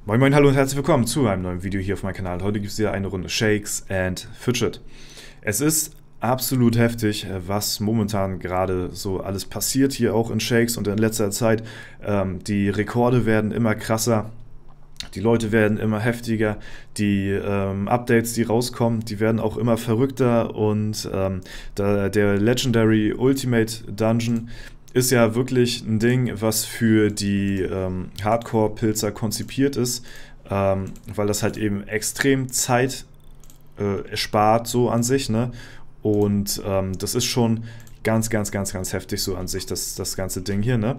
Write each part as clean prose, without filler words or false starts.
Moin moin, hallo und herzlich willkommen zu einem neuen Video hier auf meinem Kanal. Heute gibt es wieder eine Runde Shakes and Fidget. Es ist absolut heftig, was momentan gerade so alles passiert hier auch in Shakes und in letzter Zeit. Die Rekorde werden immer krasser, die Leute werden immer heftiger, die Updates, die rauskommen, die werden auch immer verrückter und der Legendary Ultimate Dungeon ist ja wirklich ein Ding, was für die Hardcore-Pilzer konzipiert ist, weil das halt eben extrem Zeit spart so an sich, ne? Und das ist schon ganz heftig so an sich, das ganze Ding hier, ne?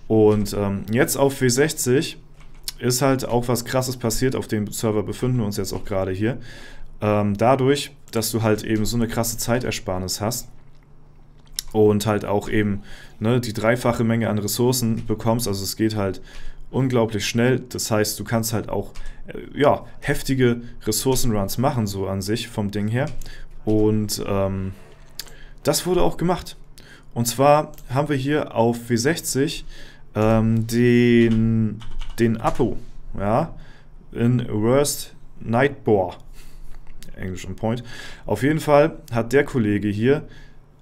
Und jetzt auf W60 ist halt auch was Krasses passiert, auf dem Server befinden wir uns jetzt auch gerade hier. Dadurch, dass du halt eben so eine krasse Zeitersparnis hast, und halt auch eben ne, die dreifache Menge an Ressourcen bekommst, also es geht halt unglaublich schnell, das heißt, du kannst halt auch ja, heftige Ressourcenruns machen, so an sich vom Ding her, und das wurde auch gemacht. Und zwar haben wir hier auf W60 den Apo, ja, in Worst Nightbore, Englisch on point. Auf jeden Fall hat der Kollege hier,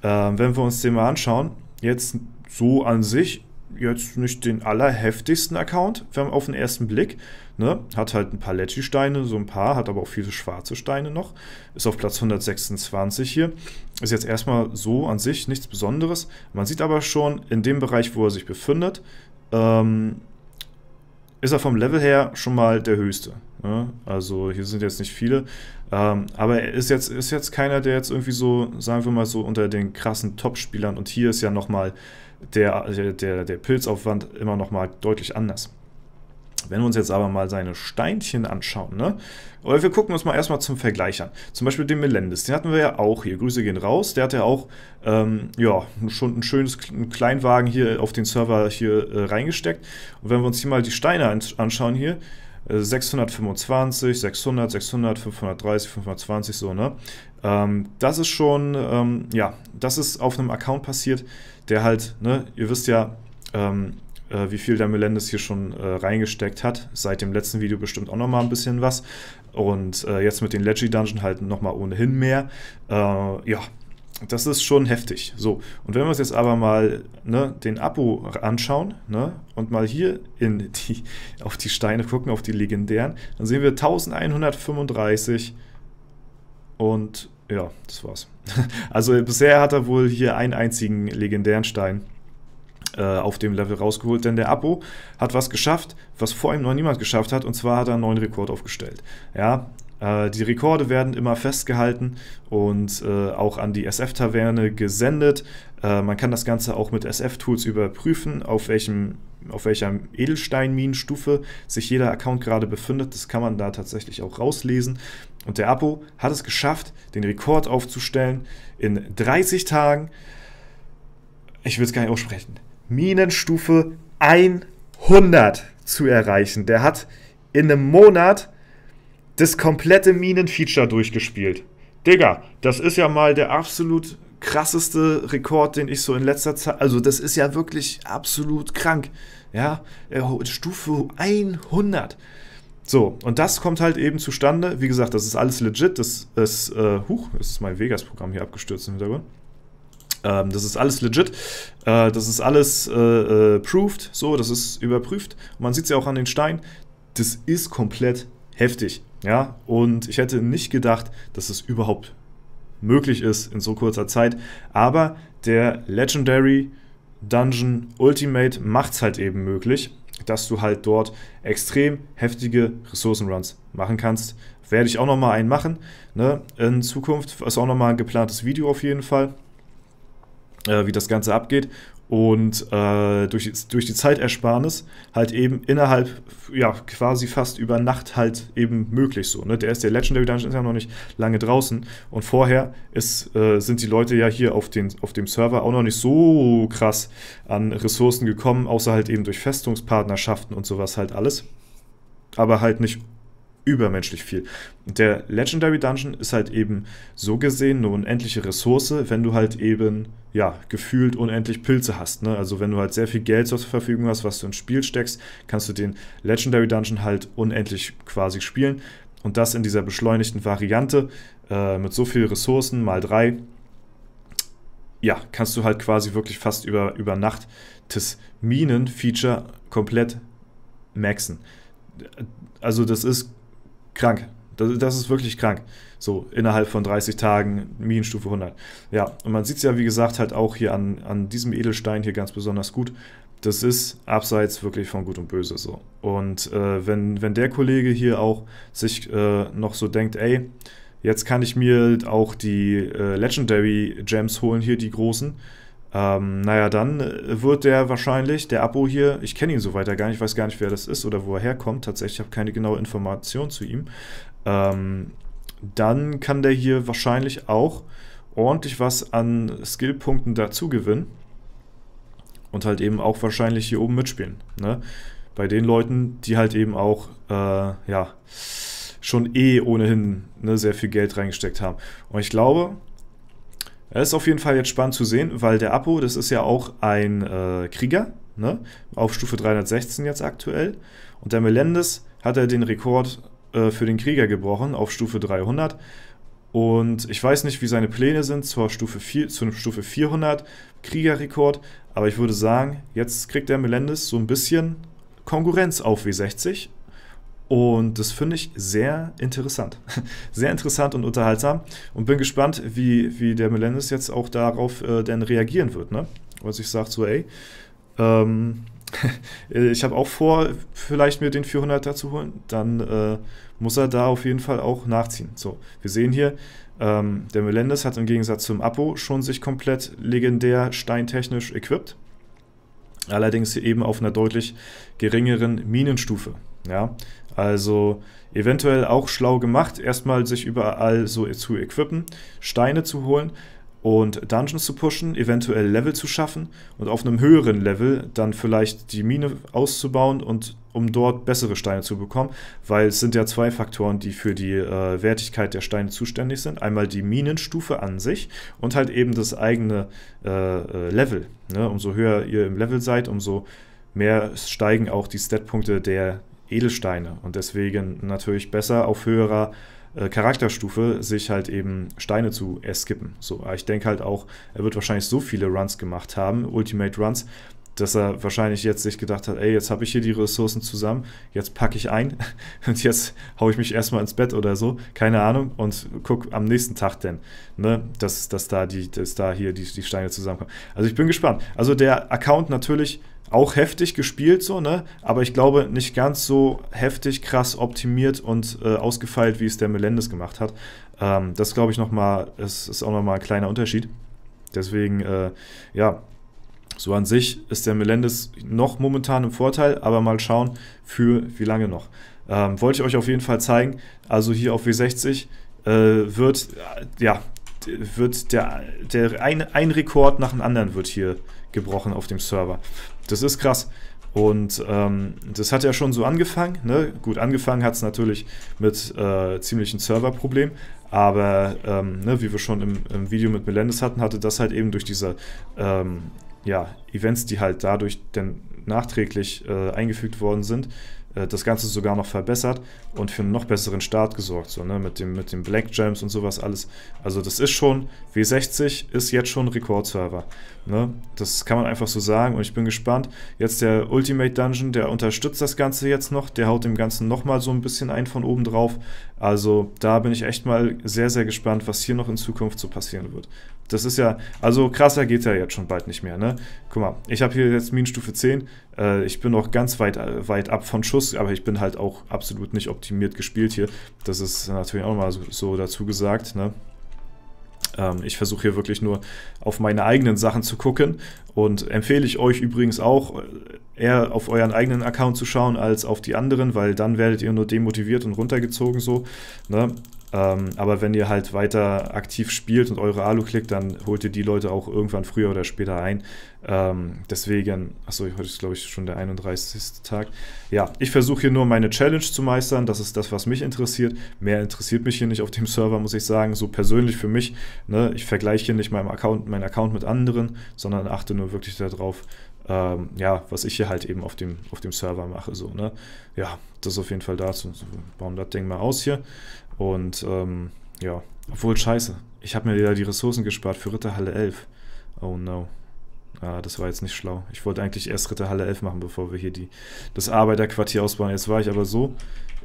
wenn wir uns den mal anschauen, jetzt so an sich jetzt nicht den allerheftigsten Account, auf den ersten Blick, ne? Hat halt ein paar Leggy-Steine, so ein paar, hat aber auch viele schwarze Steine noch, ist auf Platz 126 hier, ist jetzt erstmal so an sich nichts Besonderes, man sieht aber schon in dem Bereich, wo er sich befindet, ist er vom Level her schon mal der höchste. Ne? Also hier sind jetzt nicht viele, aber er ist jetzt keiner, der jetzt irgendwie so, sagen wir mal so, unter den krassen Top-Spielern, und hier ist ja nochmal der Pilzaufwand immer nochmal deutlich anders. Wenn wir uns jetzt aber mal seine Steinchen anschauen, ne? Oder wir gucken uns mal erstmal zum Vergleich an. Zum Beispiel den Melendez, den hatten wir ja auch hier. Grüße gehen raus. Der hat ja auch ja, schon ein schönes Kleinwagen hier auf den Server hier reingesteckt. Und wenn wir uns hier mal die Steine anschauen hier, 625, 600, 600, 530, 520, so, ne? Das ist schon, ja, das ist auf einem Account passiert, der halt, ne, ihr wisst ja, wie viel der Melendez hier schon reingesteckt hat. Seit dem letzten Video bestimmt auch nochmal ein bisschen was. Und jetzt mit den Leggy Dungeon halt nochmal ohnehin mehr. Ja, das ist schon heftig. So, und wenn wir uns jetzt aber mal ne, den Apo anschauen, ne, und mal hier auf die Steine gucken, auf die legendären, dann sehen wir 1135 und ja, das war's. Also bisher hat er wohl hier einen einzigen legendären Stein auf dem Level rausgeholt, denn der Apo hat was geschafft, was vor ihm noch niemand geschafft hat, und zwar hat er einen neuen Rekord aufgestellt. Ja, die Rekorde werden immer festgehalten und auch an die SF-Taverne gesendet. Man kann das Ganze auch mit SF-Tools überprüfen, auf welcher Edelsteinminenstufe sich jeder Account gerade befindet. Das kann man da tatsächlich auch rauslesen. Und der Apo hat es geschafft, den Rekord aufzustellen in 30 Tagen. Ich will es gar nicht aussprechen. Minenstufe 100 zu erreichen. Der hat in einem Monat das komplette Minenfeature durchgespielt. Digga, das ist ja mal der absolut krasseste Rekord, den ich so in letzter Zeit... Also das ist ja wirklich absolut krank. Ja, Stufe 100. So, und das kommt halt eben zustande. Wie gesagt, das ist alles legit. Das ist... jetzt ist mein Vegas-Programm hier abgestürzt im Hintergrund. Das ist alles legit, das ist alles proved, so, das ist überprüft. Und man sieht es ja auch an den Steinen, das ist komplett heftig, ja. Und ich hätte nicht gedacht, dass es überhaupt möglich ist in so kurzer Zeit. Aber der Legendary Dungeon Ultimate macht es halt eben möglich, dass du halt dort extrem heftige Ressourcenruns machen kannst. Werde ich auch nochmal einen machen, ne? In Zukunft ist auch nochmal ein geplantes Video auf jeden Fall, wie das Ganze abgeht, und durch die Zeitersparnis halt eben innerhalb, ja, quasi fast über Nacht halt eben möglich so, ne? Der Legendary Dungeon ist ja noch nicht lange draußen, und vorher sind die Leute ja hier auf dem Server auch noch nicht so krass an Ressourcen gekommen, außer halt eben durch Festungspartnerschaften und sowas halt alles, aber halt nicht übermenschlich viel. Und der Legendary Dungeon ist halt eben so gesehen eine unendliche Ressource, wenn du halt eben, ja, gefühlt unendlich Pilze hast, ne? Also wenn du halt sehr viel Geld zur Verfügung hast, was du ins Spiel steckst, kannst du den Legendary Dungeon halt unendlich quasi spielen. Und das in dieser beschleunigten Variante mit so vielen Ressourcen mal 3. Ja, kannst du halt quasi wirklich fast über Nacht das Minen-Feature komplett maxen. Also das ist krank. Das ist wirklich krank. So, innerhalb von 30 Tagen, Minenstufe 100. Ja, und man sieht es ja, wie gesagt, halt auch hier an diesem Edelstein hier ganz besonders gut. Das ist abseits wirklich von Gut und Böse so. Und wenn der Kollege hier auch sich noch so denkt, ey, jetzt kann ich mir auch die Legendary Gems holen, hier die großen. Naja, dann wird der wahrscheinlich, der Abo hier, ich kenne ihn so weiter gar nicht, ich weiß gar nicht, wer das ist oder wo er herkommt, tatsächlich, ich habe keine genaue Information zu ihm. Dann kann der hier wahrscheinlich auch ordentlich was an Skillpunkten dazu gewinnen und halt eben auch wahrscheinlich hier oben mitspielen, ne? Bei den Leuten, die halt eben auch, ja, schon ohnehin, ne, sehr viel Geld reingesteckt haben. Und ich glaube, es ist auf jeden Fall jetzt spannend zu sehen, weil der Apo, das ist ja auch ein Krieger, ne, auf Stufe 316 jetzt aktuell. Und der Melendez hat er den Rekord für den Krieger gebrochen auf Stufe 300. Und ich weiß nicht, wie seine Pläne sind zur Stufe 400 Kriegerrekord, aber ich würde sagen, jetzt kriegt der Melendez so ein bisschen Konkurrenz auf W60. Und das finde ich sehr interessant. Sehr interessant und unterhaltsam. Und bin gespannt, wie der Melendez jetzt auch darauf denn reagieren wird, ne? Was ich sage so, ey, ich habe auch vor, vielleicht mir den 400er zu holen. Dann muss er da auf jeden Fall auch nachziehen. So, wir sehen hier, der Melendez hat im Gegensatz zum Apo schon sich komplett legendär steintechnisch equipped. Allerdings eben auf einer deutlich geringeren Minenstufe. Ja, also eventuell auch schlau gemacht, erstmal sich überall so zu equippen, Steine zu holen und Dungeons zu pushen, eventuell Level zu schaffen und auf einem höheren Level dann vielleicht die Mine auszubauen und um dort bessere Steine zu bekommen, weil es sind ja zwei Faktoren, die für die Wertigkeit der Steine zuständig sind. Einmal die Minenstufe an sich und halt eben das eigene Level. Ne? Umso höher ihr im Level seid, umso mehr steigen auch die Statpunkte der Edelsteine und deswegen natürlich besser auf höherer Charakterstufe sich halt eben Steine zu skippen. So, ich denke halt auch, er wird wahrscheinlich so viele Runs gemacht haben, Ultimate Runs, dass er wahrscheinlich jetzt sich gedacht hat, ey, jetzt habe ich hier die Ressourcen zusammen, jetzt packe ich ein und jetzt haue ich mich erstmal ins Bett oder so, keine Ahnung, und guck am nächsten Tag denn, ne, dass da hier die Steine zusammenkommen. Also ich bin gespannt. Also der Account natürlich auch heftig gespielt, so, ne? Aber ich glaube nicht ganz so heftig, krass optimiert und ausgefeilt, wie es der Melendez gemacht hat. Das glaube ich nochmal, ist auch nochmal ein kleiner Unterschied. Deswegen, ja, so an sich ist der Melendez noch momentan im Vorteil, aber mal schauen, für wie lange noch. Wollte ich euch auf jeden Fall zeigen. Also hier auf W60 wird ein Rekord nach dem anderen wird hier gebrochen auf dem Server. Das ist krass. Und das hat ja schon so angefangen. Ne? Gut, angefangen hat es natürlich mit ziemlichen Serverproblemen, aber ne, wie wir schon im Video mit Melendez hatten, hatte das halt eben durch diese Events, die halt dadurch dann nachträglich eingefügt worden sind, das Ganze sogar noch verbessert und für einen noch besseren Start gesorgt, so, ne? mit dem Black Gems und sowas alles. Also das ist schon, W60 ist jetzt schon Rekordserver. Ne? Das kann man einfach so sagen und ich bin gespannt. Jetzt der Ultimate Dungeon, der unterstützt das Ganze jetzt noch, der haut dem Ganzen nochmal so ein bisschen ein von oben drauf. Also da bin ich echt mal sehr, sehr gespannt, was hier noch in Zukunft so passieren wird. Das ist ja, also krasser geht ja jetzt schon bald nicht mehr, ne? Guck mal, ich habe hier jetzt Minenstufe 10, ich bin noch ganz weit ab von Schuss, aber ich bin halt auch absolut nicht optimiert gespielt hier. Das ist natürlich auch mal so dazu gesagt, ne? Ich versuche hier wirklich nur auf meine eigenen Sachen zu gucken und empfehle ich euch übrigens auch, eher auf euren eigenen Account zu schauen, als auf die anderen, weil dann werdet ihr nur demotiviert und runtergezogen so, ne? Aber wenn ihr halt weiter aktiv spielt und eure Alu klickt, dann holt ihr die Leute auch irgendwann früher oder später ein. Deswegen, achso, heute ist glaube ich schon der 31. Tag. Ja, ich versuche hier nur meine Challenge zu meistern. Das ist das, was mich interessiert. Mehr interessiert mich hier nicht auf dem Server, muss ich sagen. So persönlich für mich. Ne? Ich vergleiche hier nicht meinen Account mit anderen, sondern achte nur wirklich darauf, ja, was ich hier halt eben auf dem Server mache. So, ne? Ja, das ist auf jeden Fall dazu. Wir bauen das Ding mal aus hier. Und ja, obwohl scheiße. Ich habe mir ja die Ressourcen gespart für Ritterhalle 11. Oh no. Das war jetzt nicht schlau. Ich wollte eigentlich erst Ritterhalle 11 machen, bevor wir hier das Arbeiterquartier ausbauen. Jetzt war ich aber so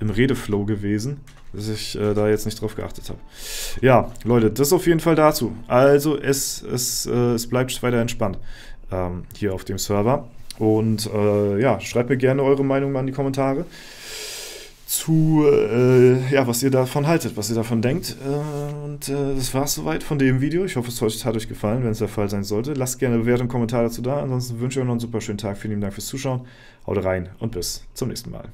im Redeflow gewesen, dass ich da jetzt nicht drauf geachtet habe. Ja, Leute, das auf jeden Fall dazu. Also es bleibt weiter entspannt hier auf dem Server. Und ja, schreibt mir gerne eure Meinung mal in die Kommentare zu, ja, was ihr davon haltet, was ihr davon denkt. Und das war's soweit von dem Video. Ich hoffe, es hat euch gefallen. Wenn es der Fall sein sollte, lasst gerne eine Bewertung und Kommentar dazu da. Ansonsten wünsche ich euch noch einen super schönen Tag. Vielen Dank fürs Zuschauen. Haut rein und bis zum nächsten Mal.